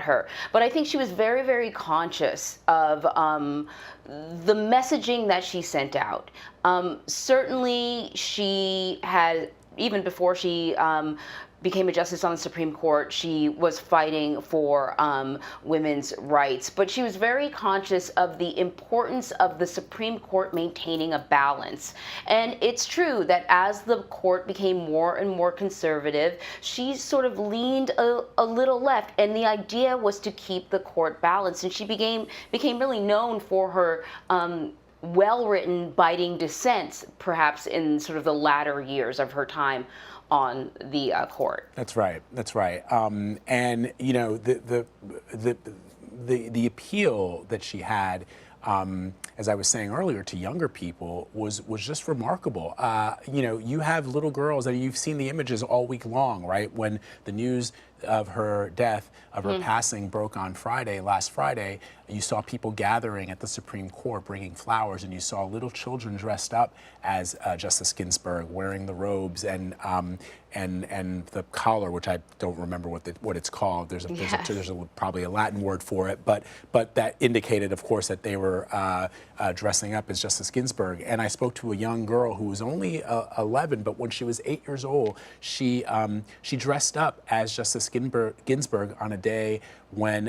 her. But I think she was very, very conscious of the messaging that she sent out. Certainly, she had, even before she became a justice on the Supreme Court, she was fighting for women's rights. But she was very conscious of the importance of the Supreme Court maintaining a balance. And it's true that as the court became more and more conservative, she sort of leaned a little left. And the idea was to keep the court balanced. And she became really known for her well-written, biting dissents, perhaps in sort of the latter years of her time on the court. That's right. That's right. And you know, the appeal that she had, as I was saying earlier, to younger people was just remarkable. You know, you have little girls, and you've seen the images all week long, right? When the news of her death, of her passing, broke on last Friday, you saw people gathering at the Supreme Court bringing flowers, and you saw little children dressed up as Justice Ginsburg, wearing the robes and the collar, which I don't remember what it's called. There's probably a Latin word for it, but that indicated, of course, that they were dressing up as Justice Ginsburg. And I spoke to a young girl who was only 11, but when she was 8 years old, she dressed up as Justice Ginsburg on a day when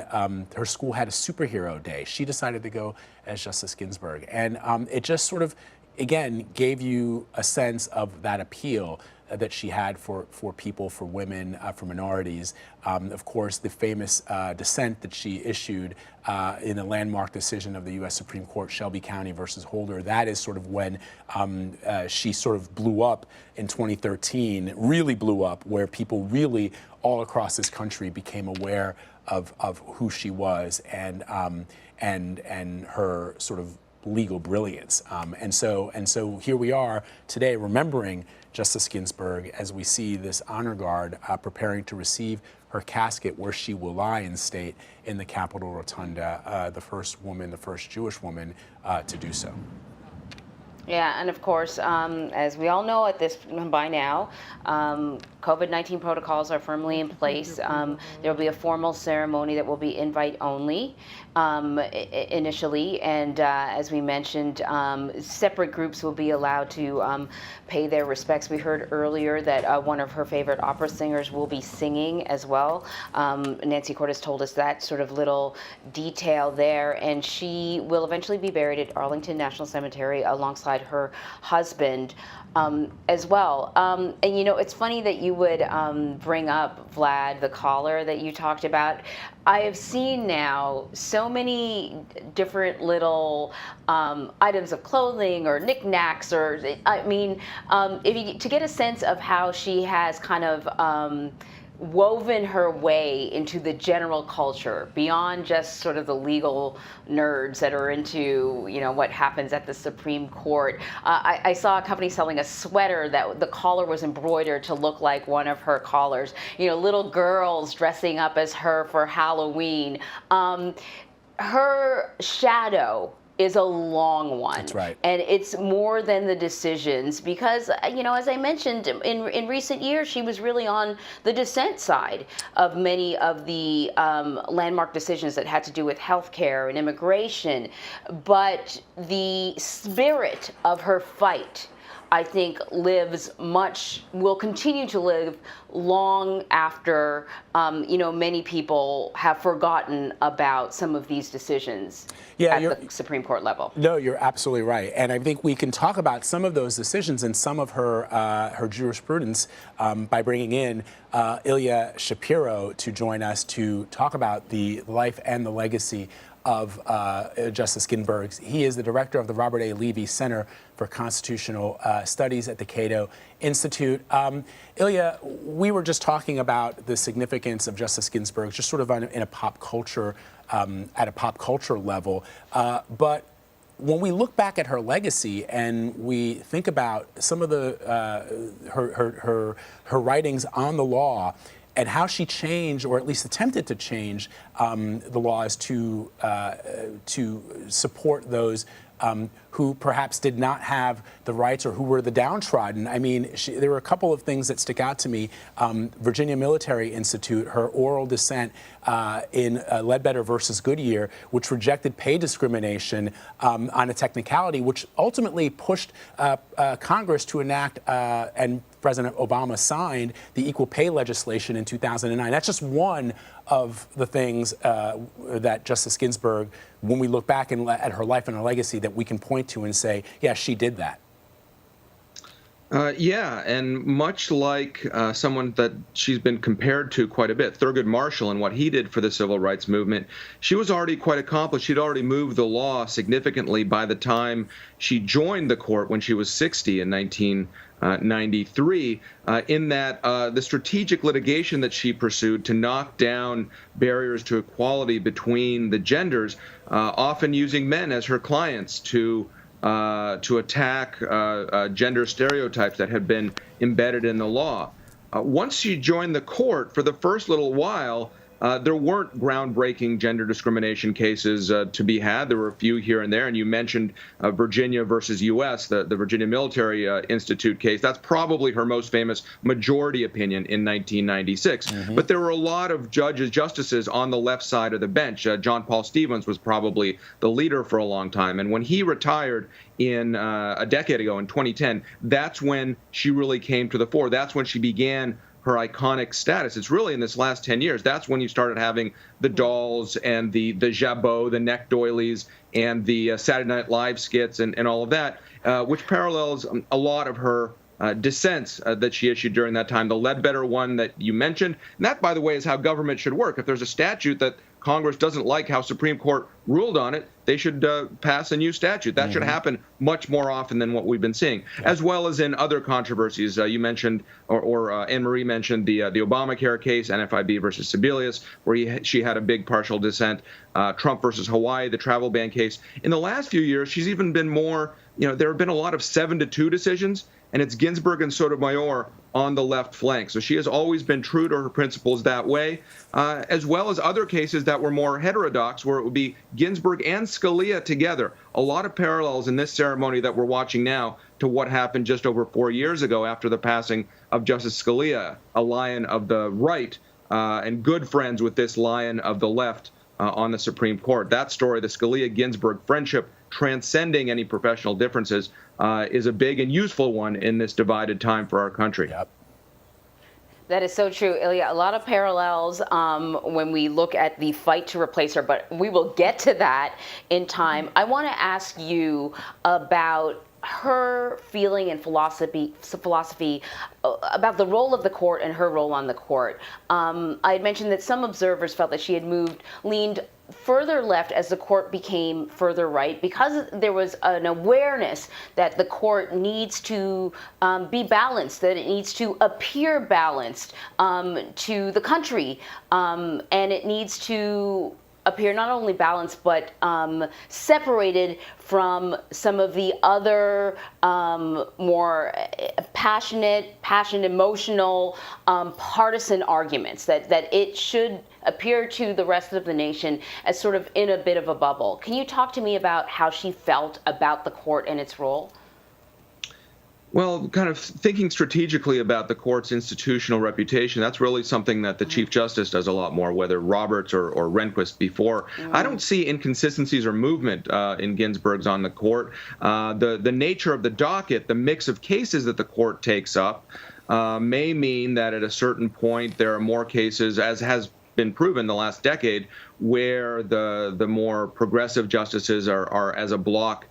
her school had a superhero day. She decided to go as Justice Ginsburg. And it just sort of, again, gave you a sense of that appeal that she had for people, for women, for minorities. Of course, the famous dissent that she issued in a landmark decision of the U.S. Supreme Court, Shelby County versus Holder, that is sort of when she sort of blew up in 2013, really blew up, where people really all across this country became aware of who she was and her sort of legal brilliance. And so here we are today remembering Justice Ginsburg as we see this honor guard preparing to receive her casket, where she will lie in state in the Capitol Rotunda, the first Jewish woman to do so. Yeah, and of course, as we all know by now, COVID-19 protocols are firmly in place. There will be a formal ceremony that will be invite only initially, and as we mentioned, separate groups will be allowed to pay their respects. We heard earlier that one of her favorite opera singers will be singing as well. Nancy Cordes told us that sort of little detail there, and she will eventually be buried at Arlington National Cemetery alongside her husband as well. And you know, it's funny that you would bring up, Vlad, the collar that you talked about. I have seen now so many different little items of clothing or knickknacks, or I mean, to get a sense of how she has kind of woven her way into the general culture beyond just sort of the legal nerds that are into, you know, what happens at the Supreme Court. I saw a company selling a sweater that the collar was embroidered to look like one of her collars. You know, little girls dressing up as her for Halloween. Her shadow is a long one. That's right. And it's more than the decisions because, you know, as I mentioned, in recent years, she was really on the dissent side of many of the landmark decisions that had to do with healthcare and immigration. But the spirit of her fight, I think, will continue to live long after, you know, many people have forgotten about some of these decisions at the Supreme Court level. No, you're absolutely right. And I think we can talk about some of those decisions and some of her jurisprudence by bringing in Ilya Shapiro to join us to talk about the life and the legacy of Justice Ginsburg. He is the director of the Robert A. Levy Center for Constitutional Studies at the Cato Institute. Ilya, we were just talking about the significance of Justice Ginsburg, just sort of in a pop culture, at a pop culture level. But when we look back at her legacy and we think about some of her writings on the law, and how she changed, or at least attempted to change, the laws to support those who perhaps did not have the rights or who were the downtrodden. I mean, there were a couple of things that stick out to me. Virginia Military Institute, her oral dissent in Ledbetter versus Goodyear, which rejected pay discrimination on a technicality, which ultimately pushed Congress to enact and President Obama signed the equal pay legislation in 2009. That's just one of the things that Justice Ginsburg, when we look back at her life and her legacy, that we can point to and say, yeah, she did that. Yeah, and much like someone that she's been compared to quite a bit, Thurgood Marshall, and what he did for the civil rights movement, she was already quite accomplished. She'd already moved the law significantly by the time she joined the court when she was 60 in 1993, in that the strategic litigation that she pursued to knock down barriers to equality between the genders, often using men as her clients to attack gender stereotypes that had been embedded in the law. Once she joined the court, for the first little while, there weren't groundbreaking gender discrimination cases to be had. There were a few here and there, and you mentioned Virginia versus U.S., the Virginia Military Institute case. That's probably her most famous majority opinion in 1996. But there were a lot of justices on the left side of the bench. John Paul Stevens was probably the leader for a long time. And when he retired in a decade ago, in 2010, that's when she really came to the fore. That's when she began her iconic status. It's really in this last 10 years. That's when you started having the dolls and the jabot, the neck doilies, and the Saturday Night Live skits and all of that, which parallels a lot of her dissents that she issued during that time. The Ledbetter one that you mentioned, and that, by the way, is how government should work. If there's a statute that Congress doesn't like how Supreme Court ruled on it, they should pass a new statute. That should happen much more often than what we've been seeing, as well as in other controversies. You mentioned, or Anne-Marie mentioned, the Obamacare case, NFIB versus Sebelius, where she had a big partial dissent. Trump versus Hawaii, the travel ban case. In the last few years, she's even been more, there have been a lot of 7-2 decisions, and it's Ginsburg and Sotomayor on the left flank. So she has always been true to her principles that way, as well as other cases that were more heterodox, where it would be Ginsburg and Scalia together. A lot of parallels in this ceremony that we're watching now to what happened just over 4 years ago after the passing of Justice Scalia, a lion of the right and good friends with this lion of the left on the Supreme Court. That story, the Scalia-Ginsburg friendship, transcending any professional differences, is a big and useful one in this divided time for our country. Yep. That is so true, Ilya. A lot of parallels when we look at the fight to replace her, but we will get to that in time. I want to ask you about her feeling and philosophy about the role of the court and her role on the court. I had mentioned that some observers felt that she had leaned further left as the court became further right, because there was an awareness that the court needs to be balanced, that it needs to appear balanced to the country, and it needs to appear not only balanced, but separated from some of the other more passionate, emotional, partisan arguments, that it should appear to the rest of the nation as sort of in a bit of a bubble. Can you talk to me about how she felt about the court and its role? Well, kind of thinking strategically about the court's institutional reputation, that's really something that the Chief Justice does a lot more, whether Roberts or Rehnquist before. I don't see inconsistencies or movement in Ginsburg's on the court. The nature of the docket, the mix of cases that the court takes up, may mean that at a certain point there are more cases, as has been proven the last decade, where the more progressive justices are as a block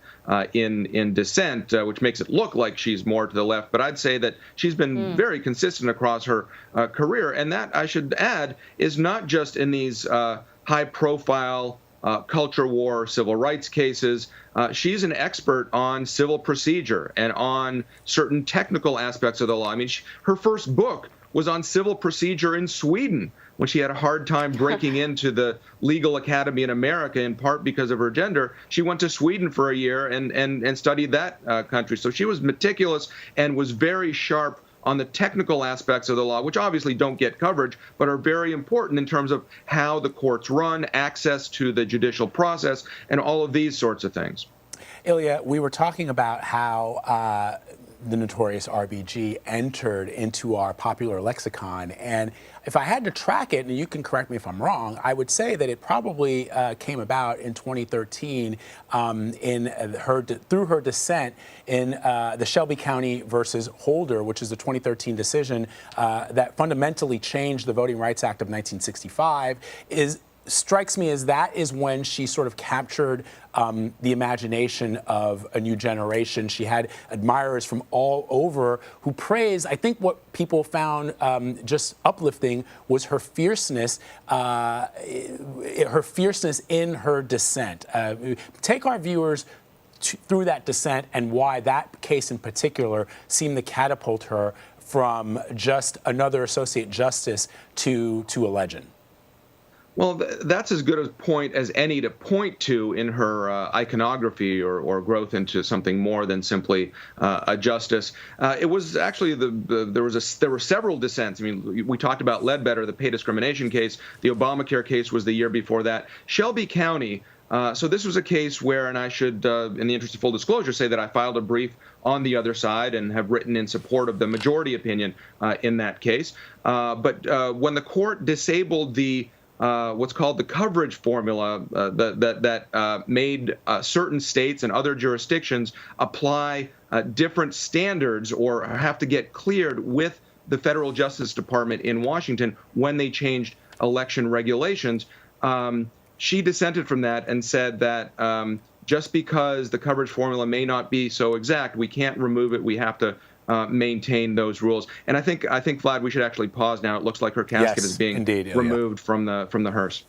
in dissent, which makes it look like she's more to the left. But I'd say that she's been very consistent across her career. And that, I should add, is not just in these high-profile culture war, civil rights cases. She's an expert on civil procedure and on certain technical aspects of the law. I mean, her first book was on civil procedure in Sweden, when she had a hard time breaking into the legal academy in America, in part because of her gender. She went to Sweden for a year and studied that country. So she was meticulous and was very sharp on the technical aspects of the law, which obviously don't get coverage, but are very important in terms of how the courts run, access to the judicial process, and all of these sorts of things. Ilya, we were talking about how the notorious RBG entered into our popular lexicon. And if I had to track it, and you can correct me if I'm wrong, I would say that it probably came about in 2013 through her dissent in the Shelby County versus Holder, which is the 2013 decision that fundamentally changed the Voting Rights Act of 1965. Strikes me as that is when she sort of captured the imagination of a new generation. She had admirers from all over who praised. I think what people found just uplifting was her fierceness in her dissent. Take our viewers through that dissent and why that case in particular seemed to catapult her from just another associate justice to a legend. Well, that's as good a point as any to point to in her iconography or growth into something more than simply a justice. It was actually there were several dissents. I mean, we talked about Ledbetter, the pay discrimination case. The Obamacare case was the year before that. Shelby County. So this was a case where, and I should, in the interest of full disclosure, say that I filed a brief on the other side and have written in support of the majority opinion in that case. But when the court disabled the what's called the coverage formula that made certain states and other jurisdictions apply different standards or have to get cleared with the federal Justice Department in Washington when they changed election regulations. She dissented from that and said that just because the coverage formula may not be so exact, we can't remove it. We have to maintain those rules. And I think, Vlad, we should actually pause now. It looks like her casket is being removed from the hearse.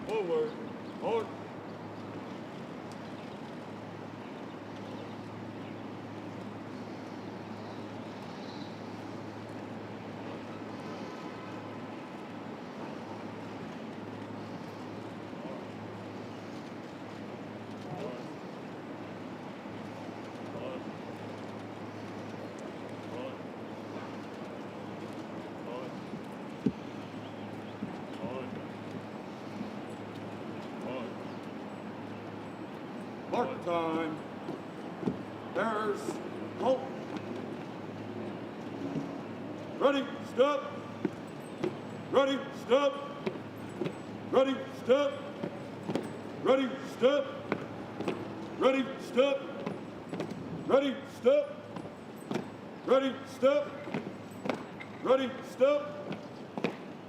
Forward. Hold. Mark time. Bears. Halt. Ready, step. Ready, step. Ready, step. Ready, step. Ready, step. Ready, step. Ready, step. Ready, step.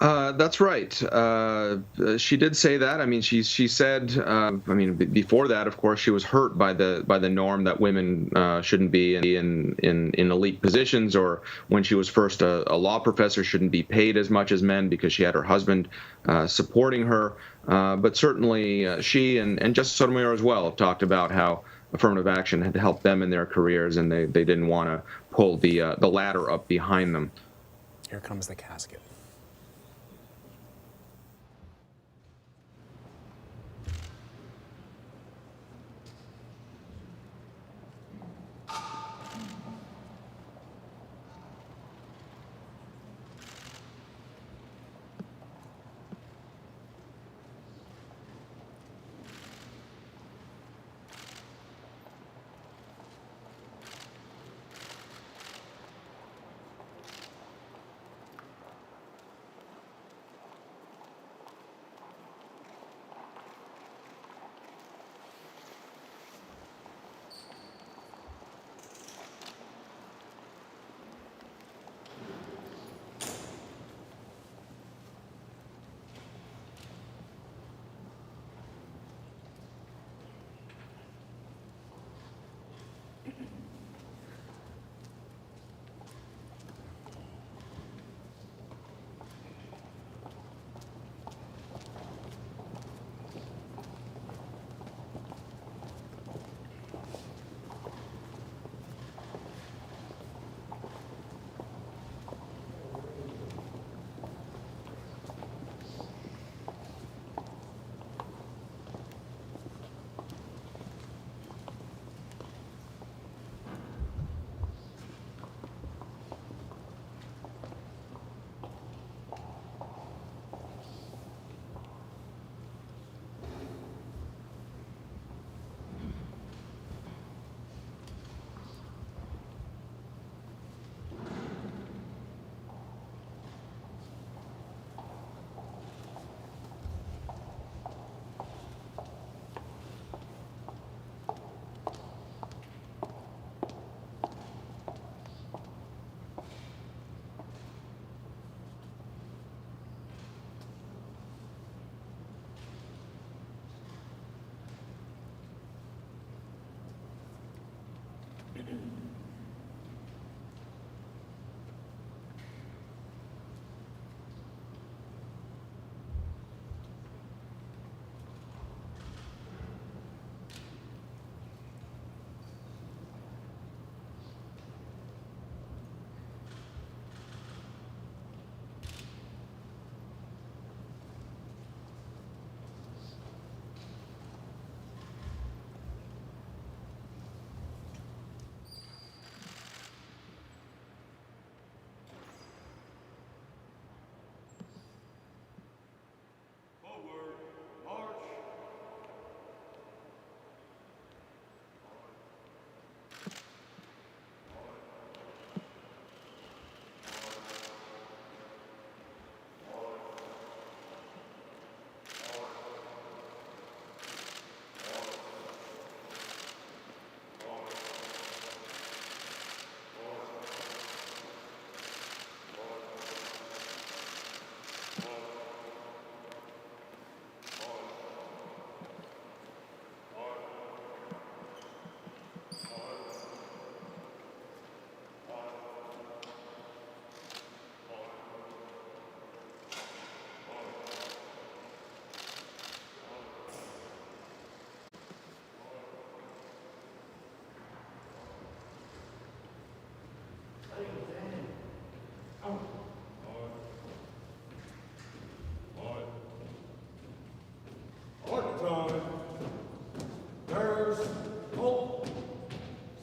That's right. She did say that. I mean, she said. I mean, before that, of course, she was hurt by the norm that women shouldn't be in elite positions, or when she was first a law professor, shouldn't be paid as much as men because she had her husband supporting her. But certainly, she and Justice Sotomayor as well have talked about how affirmative action had helped them in their careers, and they didn't want to pull the ladder up behind them. Here comes the casket. Forward, march. Art time. Bears, hold.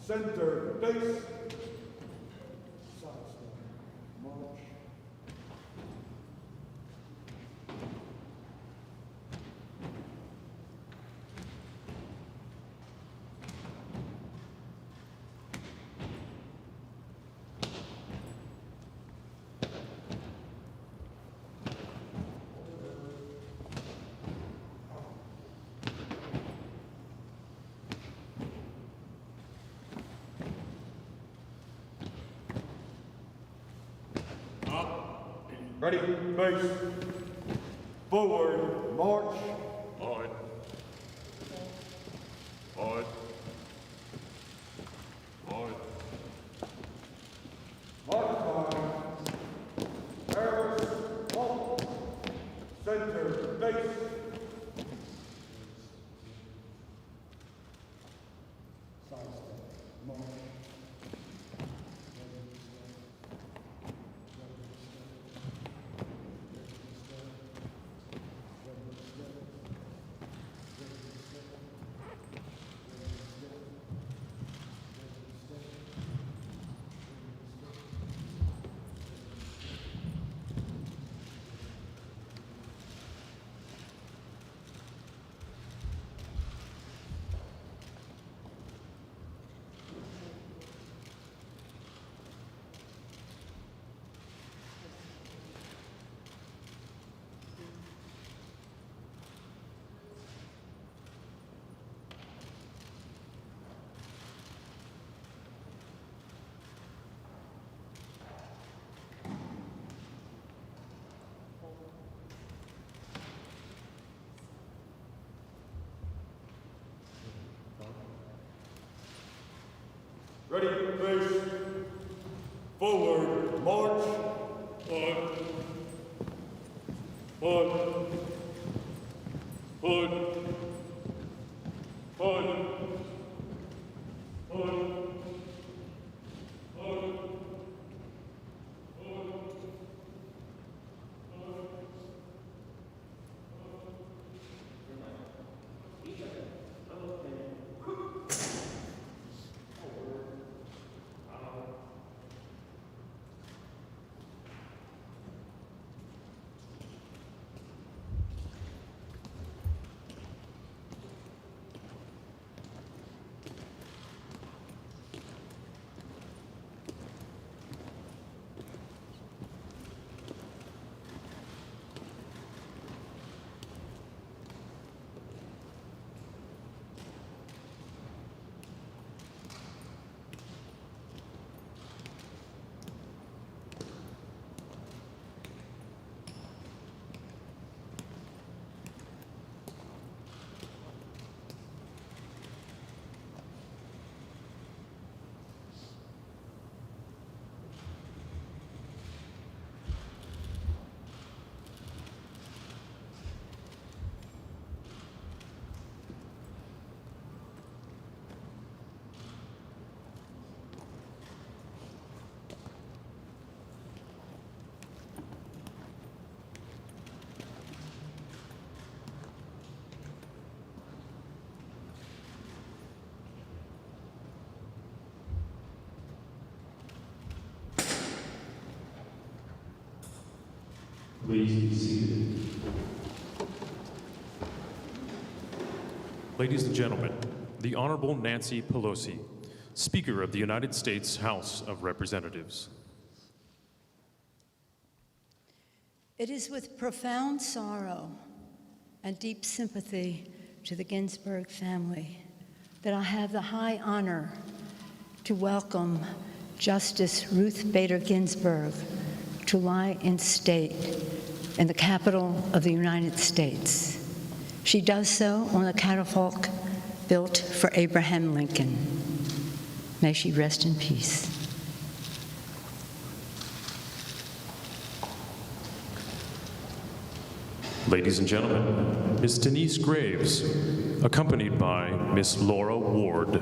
Center, base. Side step, march. Ready, base. Forward, march. Forward. Forward. Forward. March time. Arrows, halt. Center, base. Ready, base. Forward, march. Forward. Forward. Forward. Forward. Forward. Please be seated. Ladies and gentlemen, the Honorable Nancy Pelosi, Speaker of the United States House of Representatives. It is with profound sorrow and deep sympathy to the Ginsburg family that I have the high honor to welcome Justice Ruth Bader Ginsburg to lie in state in the Capitol of the United States. She does so on a catafalque built for Abraham Lincoln. May she rest in peace. Ladies and gentlemen, Ms. Denise Graves, accompanied by Ms. Laura Ward.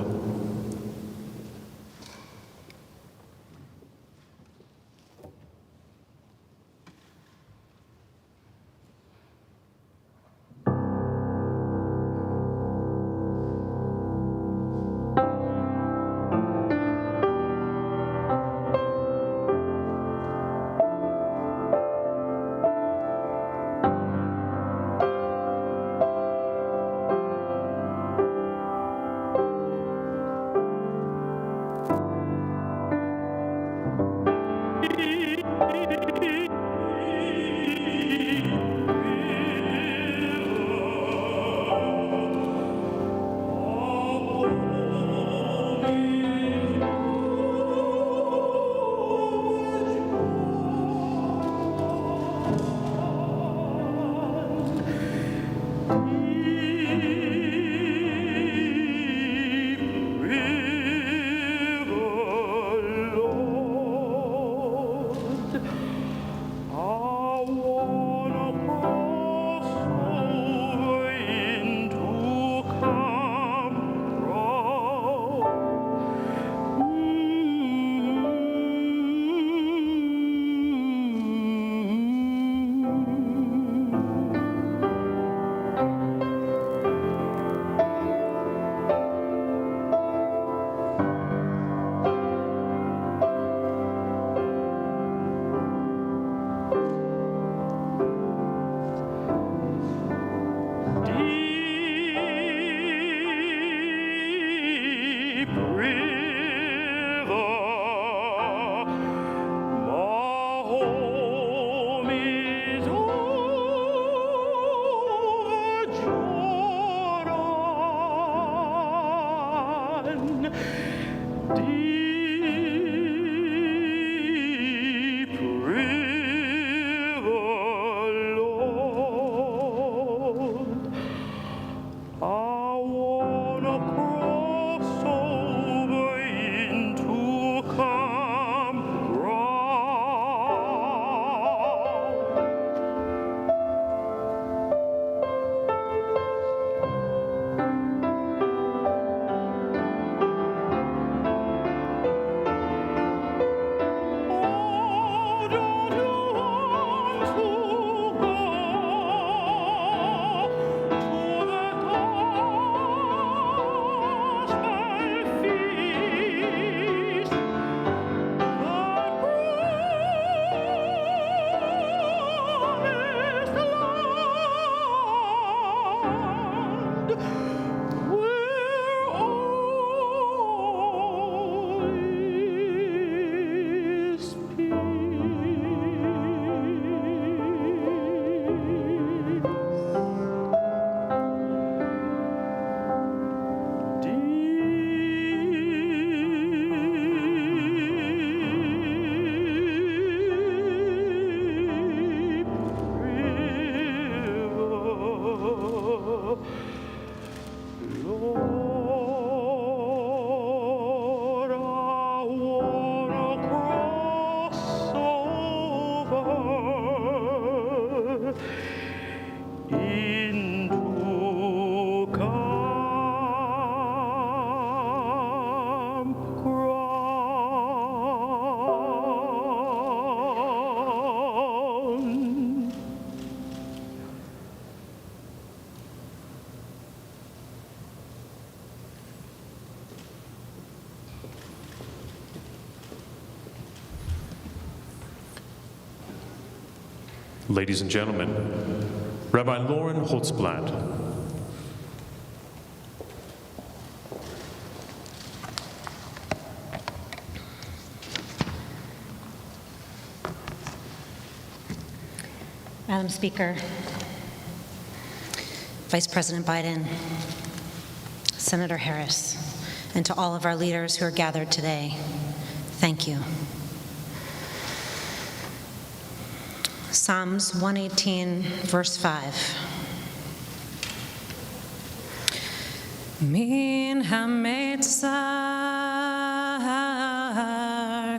Ladies and gentlemen, Rabbi Lauren Holtzblatt. Madam Speaker, Vice President Biden, Senator Harris, and to all of our leaders who are gathered today, thank you. Psalms 118, verse 5. Min hametzar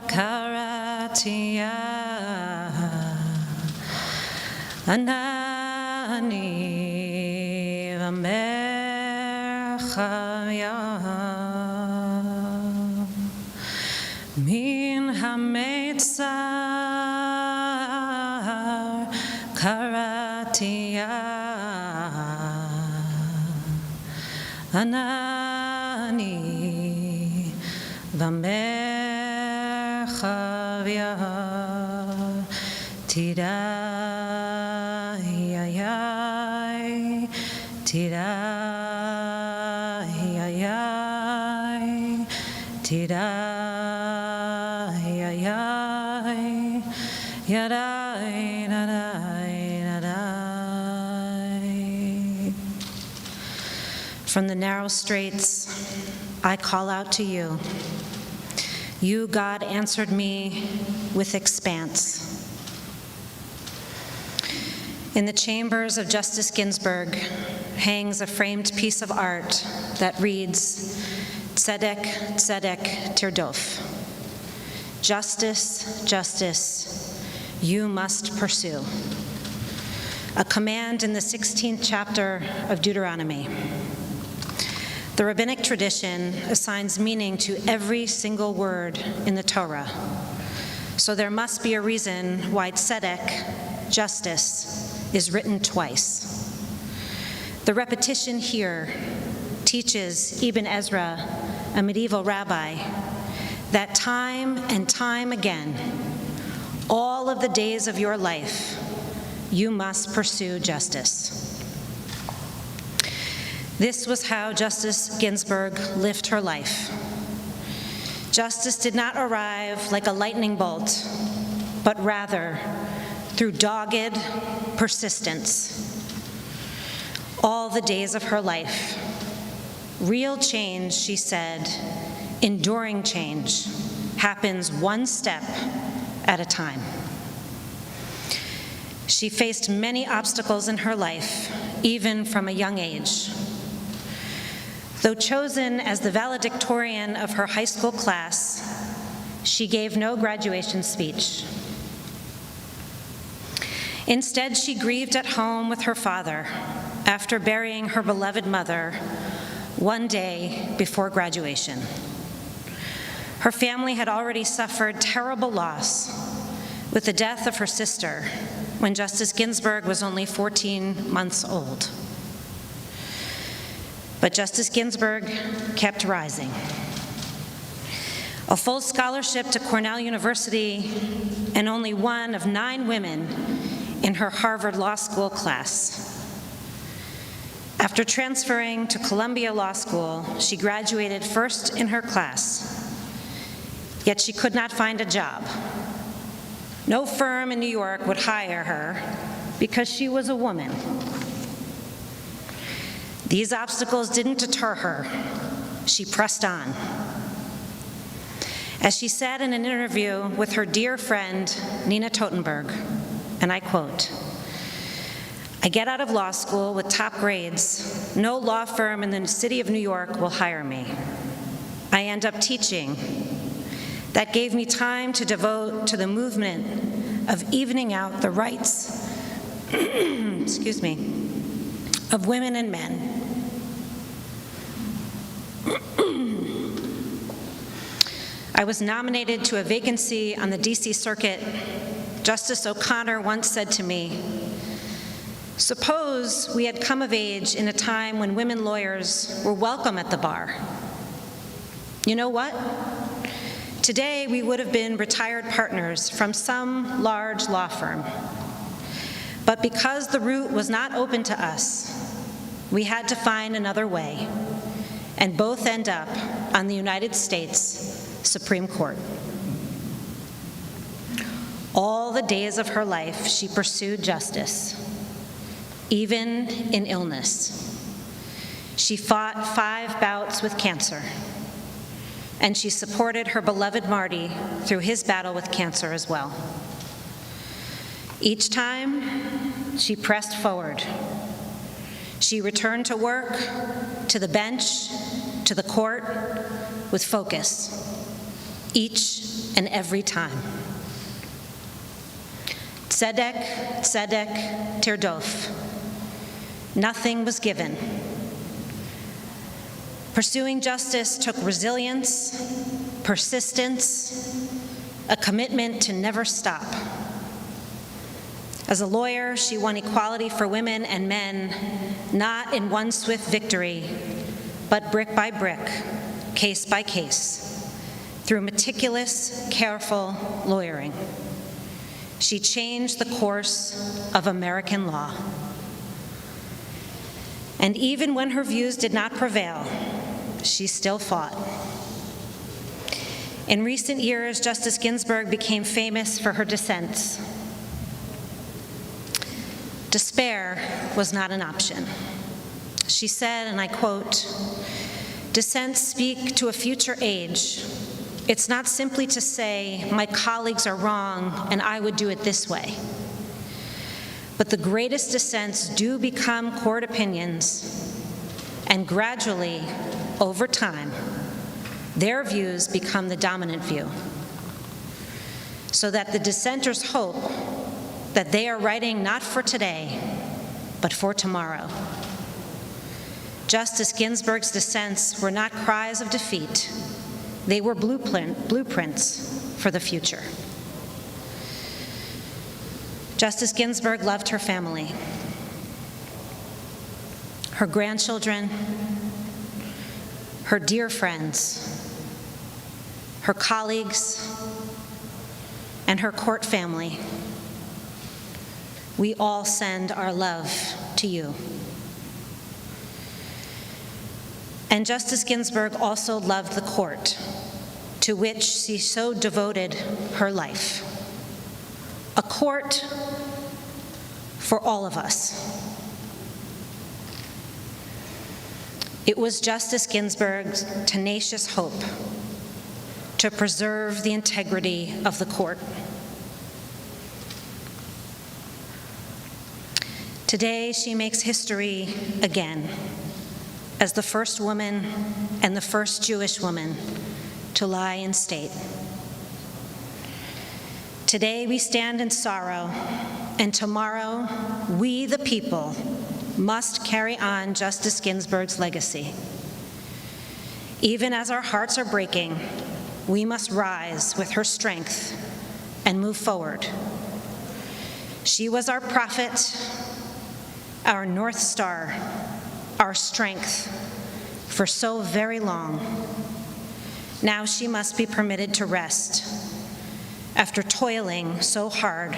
karatia anani v'merchavya min hametzar karatia anani v'merchavya tidai tidai tidai yadai nadai. From the narrow straits, I call out to you. You, God, answered me with expanse. In the chambers of Justice Ginsburg hangs a framed piece of art that reads, Tzedek, Tzedek, Tirdof. Justice, justice, you must pursue. A command in the 16th chapter of Deuteronomy. The rabbinic tradition assigns meaning to every single word in the Torah. So there must be a reason why tzedek, justice, is written twice. The repetition here teaches Ibn Ezra, a medieval rabbi, that time and time again, all of the days of your life, you must pursue justice. This was how Justice Ginsburg lived her life. Justice did not arrive like a lightning bolt, but rather through dogged persistence. All the days of her life. Real change, she said, enduring change, happens one step at a time. She faced many obstacles in her life, even from a young age. Though chosen as the valedictorian of her high school class, she gave no graduation speech. Instead, she grieved at home with her father after burying her beloved mother one day before graduation. Her family had already suffered terrible loss with the death of her sister when Justice Ginsburg was only 14 months old. But Justice Ginsburg kept rising. A full scholarship to Cornell University and only one of 9 women in her Harvard Law School class. After transferring to Columbia Law School, she graduated first in her class, yet she could not find a job. No firm in New York would hire her because she was a woman. These obstacles didn't deter her. She pressed on. As she said in an interview with her dear friend, Nina Totenberg, and I quote, "I get out of law school with top grades. No law firm in the city of New York will hire me. I end up teaching. That gave me time to devote to the movement of evening out the rights, excuse me, of women and men. I was nominated to a vacancy on the DC Circuit. Justice O'Connor once said to me, suppose we had come of age in a time when women lawyers were welcome at the bar. You know what? Today we would have been retired partners from some large law firm. But because the route was not open to us, we had to find another way, and both end up on the United States Supreme Court. All the days of her life, she pursued justice, even in illness. She fought 5 bouts with cancer, and she supported her beloved Marty through his battle with cancer as well. Each time, she pressed forward. She returned to work, to the bench, to the court, with focus, each and every time. Tzedek, tzedek, tirdof. Nothing was given. Pursuing justice took resilience, persistence, a commitment to never stop. As a lawyer, she won equality for women and men, not in one swift victory, but brick by brick, case by case, through meticulous, careful lawyering. She changed the course of American law. And even when her views did not prevail, she still fought. In recent years, Justice Ginsburg became famous for her dissents. Despair was not an option. She said, and I quote, "Dissents speak to a future age. It's not simply to say, my colleagues are wrong and I would do it this way. But the greatest dissents do become court opinions, and gradually, over time, their views become the dominant view, so that the dissenters hope that they are writing not for today, but for tomorrow." Justice Ginsburg's dissents were not cries of defeat. They were blueprints for the future. Justice Ginsburg loved her family, her grandchildren, her dear friends, her colleagues, and her court family. We all send our love to you. And Justice Ginsburg also loved the court, to which she so devoted her life. A court for all of us. It was Justice Ginsburg's tenacious hope to preserve the integrity of the court. Today, she makes history again as the first woman and the first Jewish woman to lie in state. Today, we stand in sorrow, and tomorrow, we, the people, must carry on Justice Ginsburg's legacy. Even as our hearts are breaking, we must rise with her strength and move forward. She was our prophet, our North Star, our strength for so very long. Now she must be permitted to rest after toiling so hard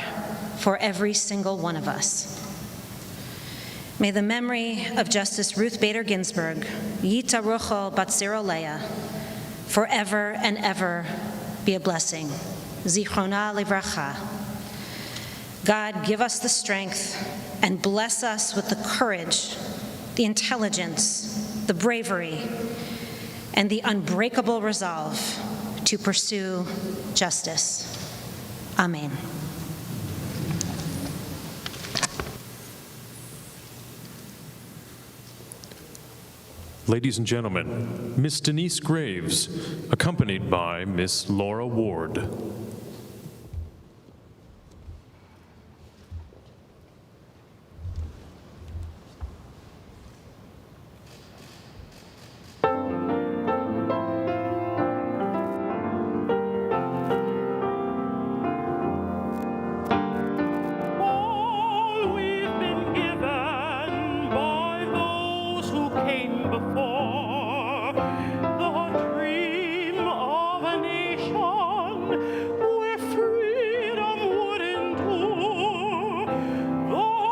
for every single one of us. May the memory of Justice Ruth Bader Ginsburg, Yita Ruchel Batziro Leah, forever and ever be a blessing. Zichrona Livracha. God, give us the strength and bless us with the courage, the intelligence, the bravery, and the unbreakable resolve to pursue justice. Amen. Ladies and gentlemen, Miss Denise Graves, accompanied by Miss Laura Ward. Where freedom would endure, the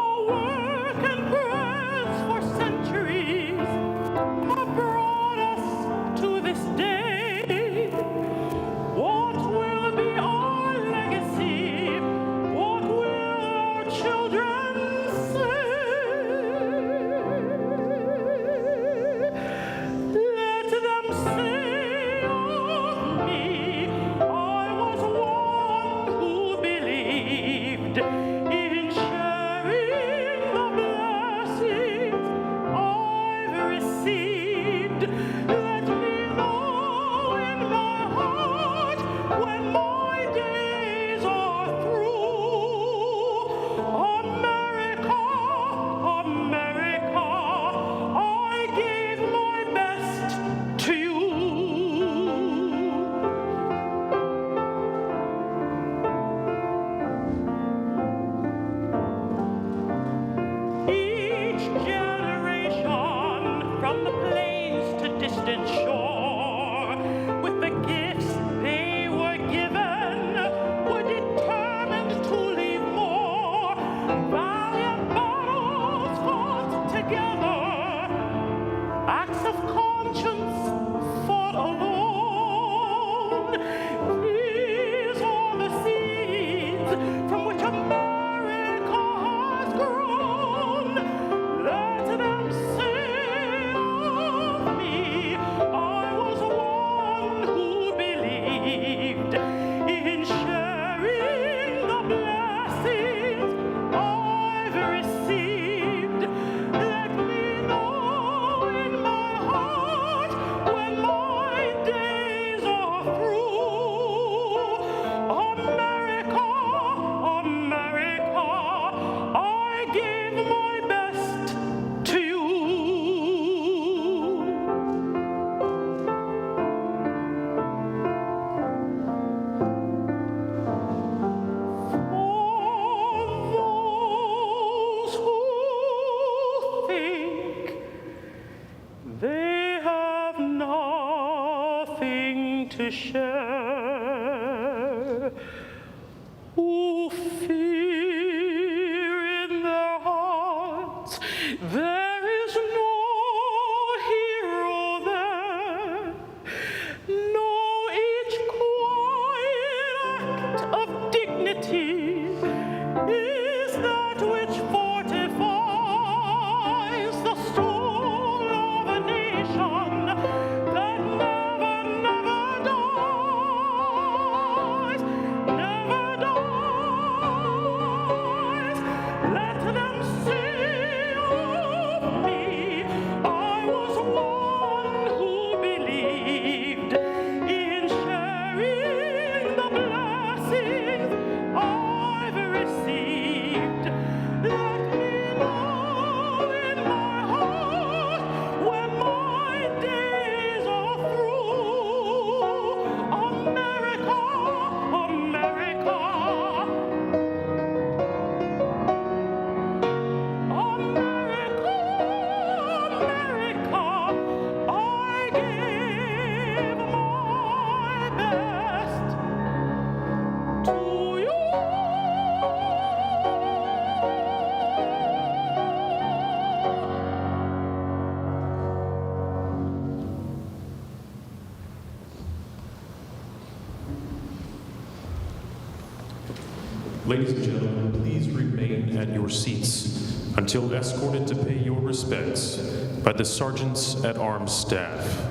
Let me know in my heart when my days are through. America, America, I gave my best to you. Each generation, from the plains to distant shore, with the gifts they were given, were determined to leave more. Valiant battles fought together, acts of conscience fought alone. These are the seeds from which America has grown. Let them say of me, I was one who believed in sharing the blessings I've received. Let me know in my heart when my days are through. America, America, I gave my best to you. For those who think they have nothing to share, who fear in their hearts there is no hero there. Know each quiet act of dignity is that which fortifies the soul of a nation that never, never dies, never dies. Let them say of me, I was one who believed in sharing the blessings I've received. Let me know in my heart when my days are through. America, America, America, America, I gave my best to you. Ladies and gentlemen, please remain at your seats until escorted to pay your respects by the Sergeants at Arms staff.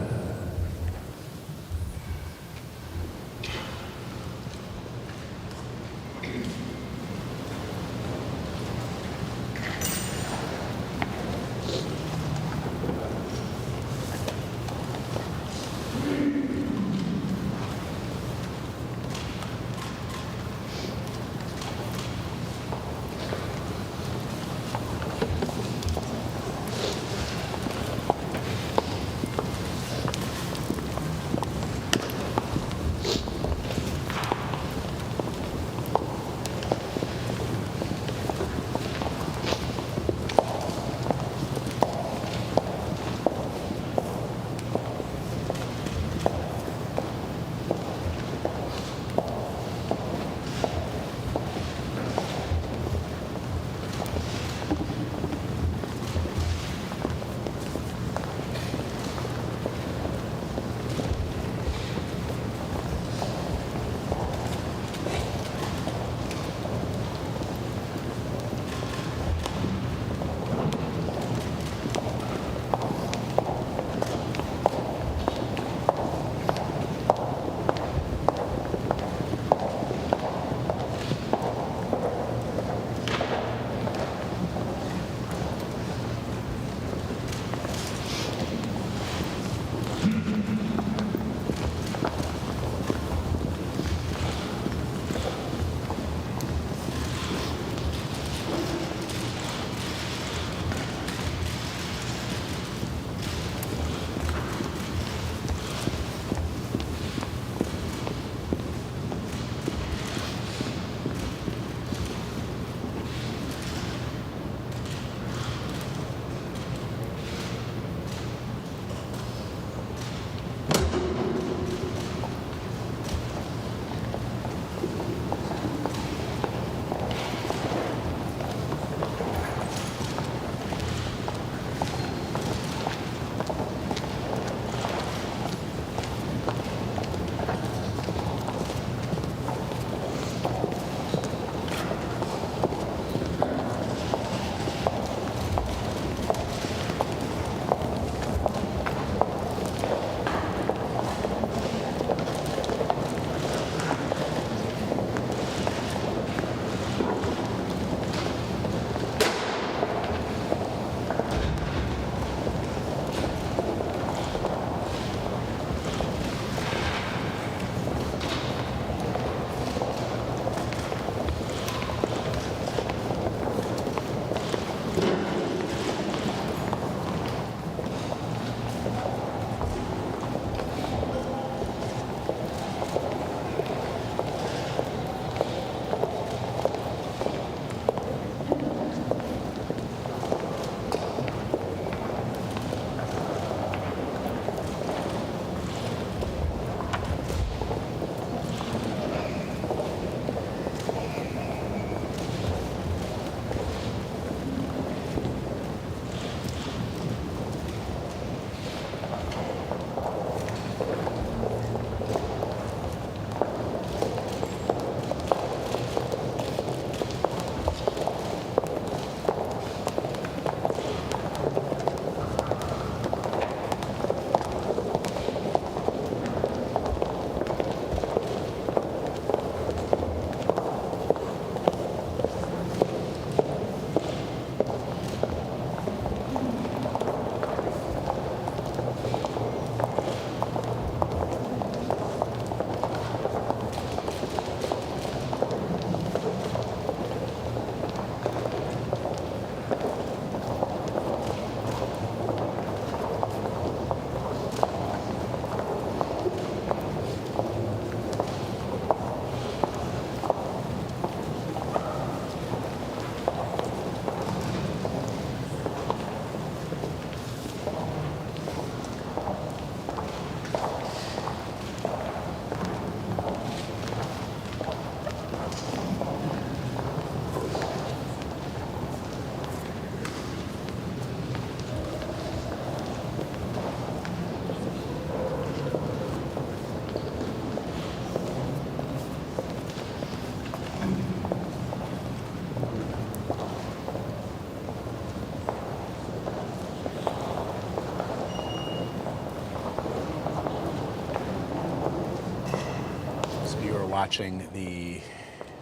watching the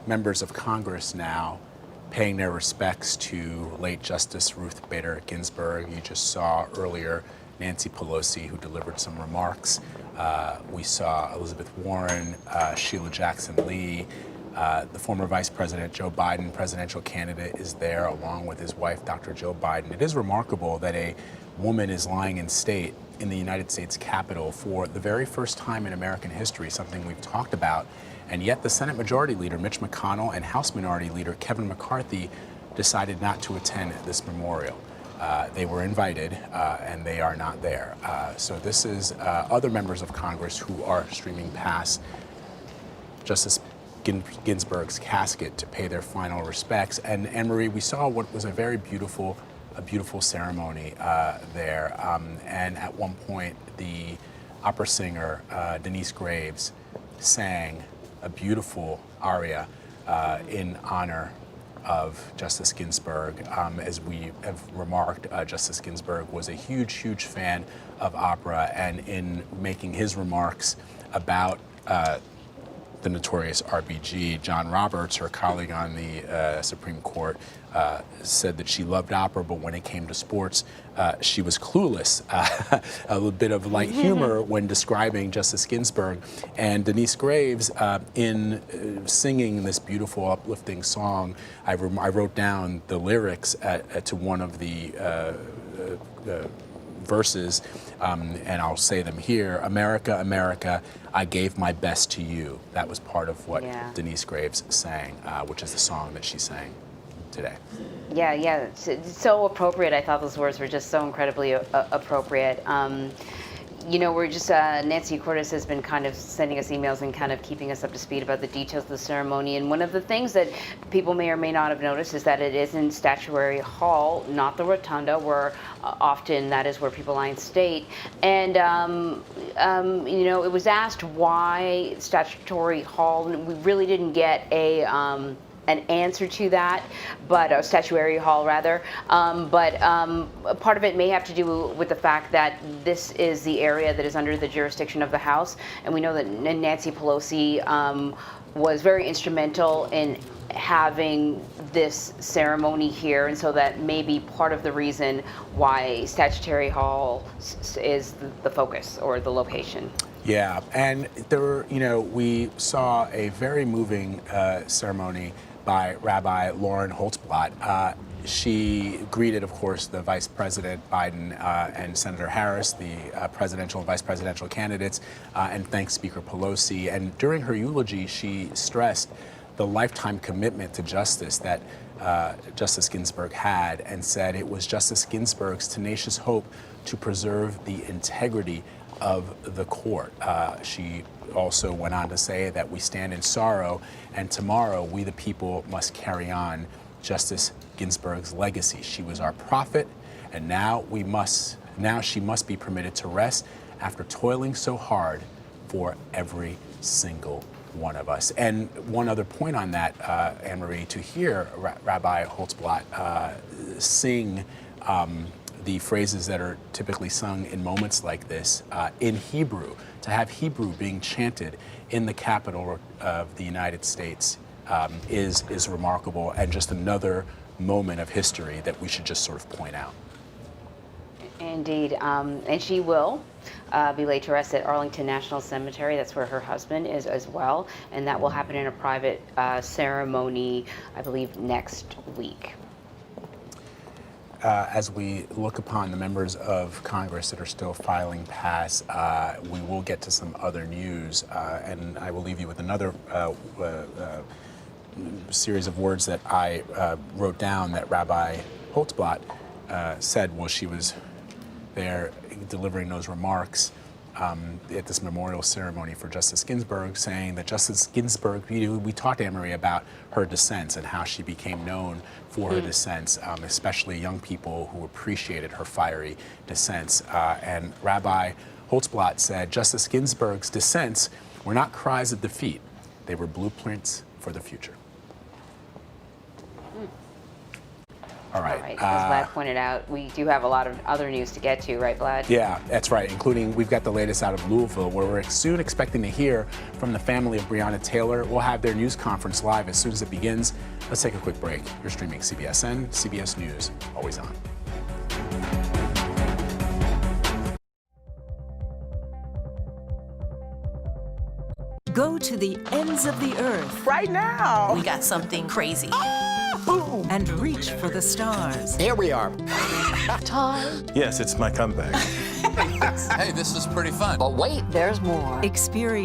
members of Congress now paying their respects to late Justice Ruth Bader Ginsburg. You just saw earlier Nancy Pelosi, who delivered some remarks. We saw Elizabeth Warren, Sheila Jackson Lee, the former Vice President Joe Biden, presidential candidate, is there along with his wife, Dr. Joe Biden. It is remarkable that a woman is lying in state in the United States Capitol for the very first time in American history, something we've talked about. And yet the Senate Majority Leader, Mitch McConnell, and House Minority Leader, Kevin McCarthy, decided not to attend this memorial. They were invited, and they are not there. So this is other members of Congress who are streaming past Justice Ginsburg's casket to pay their final respects. And Anne-Marie, we saw what was a very beautiful ceremony there. And at one point, the opera singer Denise Graves sang a beautiful aria in honor of Justice Ginsburg. As we have remarked, Justice Ginsburg was a huge fan of opera, and in making his remarks about the notorious RBG, John Roberts, her colleague on the Supreme Court, said that she loved opera, but when it came to sports, she was clueless. A little bit of light humor when describing Justice Ginsburg. And Denise Graves, in singing this beautiful, uplifting song, I wrote down the lyrics to one of the verses, and I'll say them here. America, America, I gave my best to you. That was part of what Denise Graves sang, which is the song that she sang today. Yeah, it's so appropriate. I thought those words were just so incredibly appropriate. You know, we're just, Nancy Cordes has been kind of sending us emails and kind of keeping us up to speed about the details of the ceremony. And one of the things that people may or may not have noticed is that it is in Statuary Hall, not the Rotunda, where often that is where people lie in state. And, you know, it was asked why Statuary Hall, and we really didn't get an answer to that, but Statuary Hall rather. But part of it may have to do with the fact that this is the area that is under the jurisdiction of the House, and we know that Nancy Pelosi was very instrumental in having this ceremony here, and so that may be part of the reason why Statuary Hall is the focus or the location. Yeah, and there were, you know, we saw a very moving ceremony by Rabbi Lauren Holtzblatt. She greeted, of course, the Vice President Biden and Senator Harris, the presidential and vice presidential candidates, and thanked Speaker Pelosi. And during her eulogy, she stressed the lifetime commitment to justice that Justice Ginsburg had, and said it was Justice Ginsburg's tenacious hope to preserve the integrity of the court. She also went on to say that we stand in sorrow, and tomorrow we the people must carry on Justice Ginsburg's legacy. She was our prophet, and now she must be permitted to rest after toiling so hard for every single one of us. And one other point on that, Anne-Marie, to hear Rabbi Holtzblatt sing the phrases that are typically sung in moments like this in Hebrew, to have Hebrew being chanted in the capital of the United States is remarkable, and just another moment of history that we should just sort of point out. Indeed, and she will be laid to rest at Arlington National Cemetery. That's where her husband is as well, and that will happen in a private ceremony, I believe, next week. As we look upon the members of Congress that are still filing past, we will get to some other news, and I will leave you with another series of words that I wrote down that Rabbi Holtzblatt said while she was there delivering those remarks at this memorial ceremony for Justice Ginsburg, saying that Justice Ginsburg, we talked to Anne-Marie about her dissents and how she became known for her dissents, especially young people who appreciated her fiery dissents. And Rabbi Holtzblatt said, Justice Ginsburg's dissents were not cries of defeat, they were blueprints for the future. All right. As Vlad pointed out, we do have a lot of other news to get to, right, Vlad? Yeah, that's right, including we've got the latest out of Louisville, where we're soon expecting to hear from the family of Breonna Taylor. We'll have their news conference live as soon as it begins. Let's take a quick break. You're streaming CBSN, CBS News, always on. Go to the ends of the earth Right now. We got something crazy. and reach for the stars. Here we are. Yes, it's my comeback. Hey, this is pretty fun. But wait, there's more. Experience